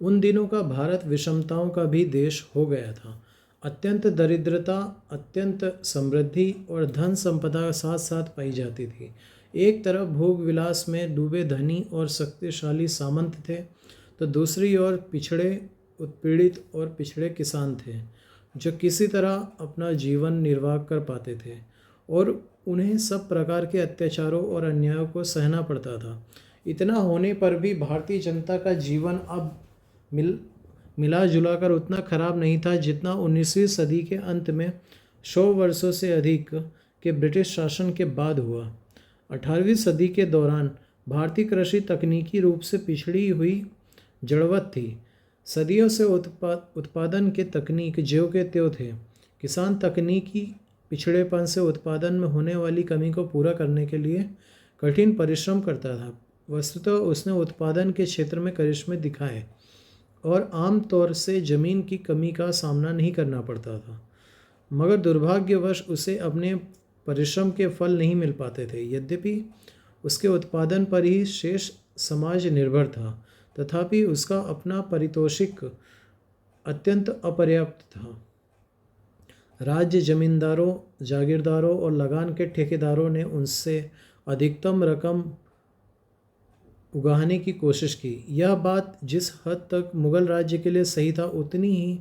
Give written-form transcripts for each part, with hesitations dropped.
उन दिनों का भारत विषमताओं का भी देश हो गया था। अत्यंत दरिद्रता, अत्यंत समृद्धि और धन संपदा साथ साथ पाई जाती थी। एक तरफ भोग विलास में डूबे धनी और शक्तिशाली सामंत थे, तो दूसरी ओर पिछड़े, उत्पीड़ित और पिछड़े किसान थे, जो किसी तरह अपना जीवन निर्वाह कर पाते थे और उन्हें सब प्रकार के अत्याचारों और अन्यायों को सहना पड़ता था। इतना होने पर भी भारतीय जनता का जीवन अब मिला जुला कर उतना खराब नहीं था जितना 19वीं सदी के अंत में 100 वर्षों से अधिक के ब्रिटिश शासन के बाद हुआ। 18वीं सदी के दौरान भारतीय कृषि तकनीकी रूप से पिछड़ी हुई जड़वत थी। सदियों से उत्पादन के तकनीक ज्यों के त्यों थे। किसान तकनीकी पिछड़ेपन से उत्पादन में होने वाली कमी को पूरा करने के लिए कठिन परिश्रम करता था। वस्तुतः उसने उत्पादन के क्षेत्र में करिश्मे दिखाए और आम तौर से ज़मीन की कमी का सामना नहीं करना पड़ता था, मगर दुर्भाग्यवश उसे अपने परिश्रम के फल नहीं मिल पाते थे। यद्यपि उसके उत्पादन पर ही शेष समाज निर्भर था, तथापि उसका अपना पारितोषिक अत्यंत अपर्याप्त था। राज्य जमींदारों, जागीरदारों और लगान के ठेकेदारों ने उनसे अधिकतम रकम उगाहने की कोशिश की। यह बात जिस हद तक मुगल राज्य के लिए सही था, उतनी ही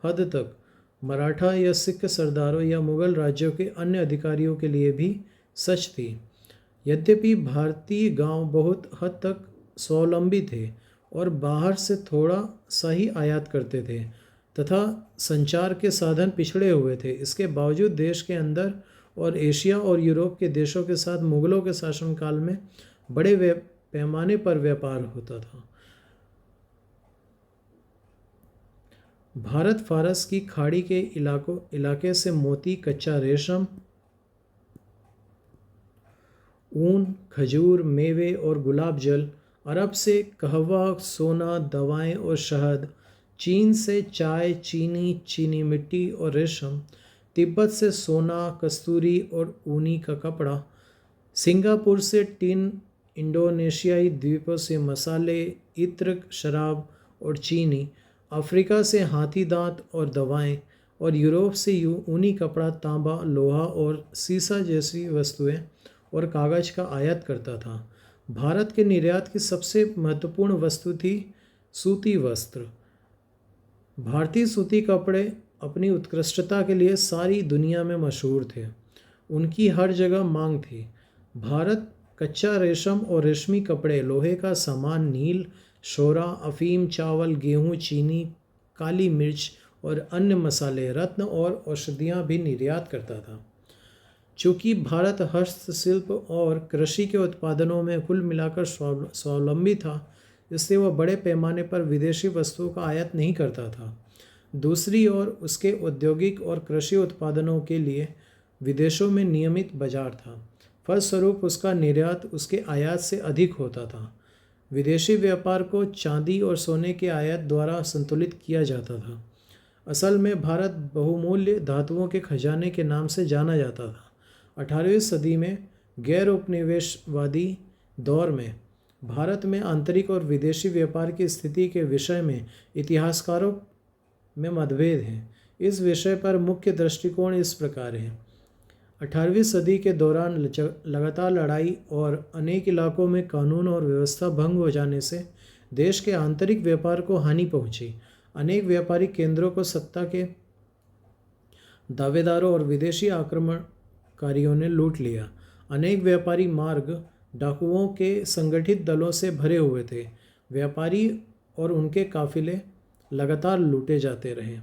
हद तक मराठा या सिख सरदारों या मुगल राज्यों के अन्य अधिकारियों के लिए भी सच थी। यद्यपि भारतीय गांव बहुत हद तक स्वावलंबी थे और बाहर से थोड़ा सा ही आयात करते थे तथा संचार के साधन पिछड़े हुए थे, इसके बावजूद देश के अंदर और एशिया और यूरोप के देशों के साथ मुगलों के शासनकाल में बड़े पैमाने पर व्यापार होता था। भारत फारस की खाड़ी के इलाके से मोती, कच्चा रेशम, ऊन, खजूर, मेवे और गुलाब जल, अरब से कहवा, सोना, दवाएं और शहद, चीन से चाय, चीनी, चीनी मिट्टी और रेशम, तिब्बत से सोना, कस्तूरी और ऊनी का कपड़ा, सिंगापुर से टिन, इंडोनेशियाई द्वीपों से मसाले, इत्र, शराब और चीनी, अफ्रीका से हाथी दांत और दवाएं और यूरोप से ऊनी कपड़ा, तांबा, लोहा और सीसा जैसी वस्तुएं और कागज़ का आयात करता था। भारत के निर्यात की सबसे महत्वपूर्ण वस्तु थी सूती वस्त्र। भारतीय सूती कपड़े अपनी उत्कृष्टता के लिए सारी दुनिया में मशहूर थे। उनकी हर जगह मांग थी। भारत कच्चा रेशम और रेशमी कपड़े, लोहे का सामान, नील, शोरा, अफीम, चावल, गेहूं, चीनी, काली मिर्च और अन्य मसाले, रत्न और औषधियां भी निर्यात करता था। चूँकि भारत हस्तशिल्प और कृषि के उत्पादनों में कुल मिलाकर स्वावलंबी था, इसलिए वह बड़े पैमाने पर विदेशी वस्तुओं का आयात नहीं करता था। दूसरी ओर उसके औद्योगिक और कृषि उत्पादनों के लिए विदेशों में नियमित बाजार था। फलस्वरूप उसका निर्यात उसके आयात से अधिक होता था। विदेशी व्यापार को चांदी और सोने के आयात द्वारा संतुलित किया जाता था। असल में भारत बहुमूल्य धातुओं के खजाने के नाम से जाना जाता था। 18वीं सदी में गैर उपनिवेशवादी दौर में भारत में आंतरिक और विदेशी व्यापार की स्थिति के विषय में इतिहासकारों में मतभेद हैं। इस विषय पर मुख्य दृष्टिकोण इस प्रकार है। 18वीं सदी के दौरान लगातार लड़ाई और अनेक इलाकों में कानून और व्यवस्था भंग हो जाने से देश के आंतरिक व्यापार को हानि पहुंची। अनेक व्यापारिक केंद्रों को सत्ता के दावेदारों और विदेशी आक्रमणकारियों ने लूट लिया। अनेक व्यापारी मार्ग डाकुओं के संगठित दलों से भरे हुए थे। व्यापारी और उनके काफिले लगातार लूटे जाते रहे।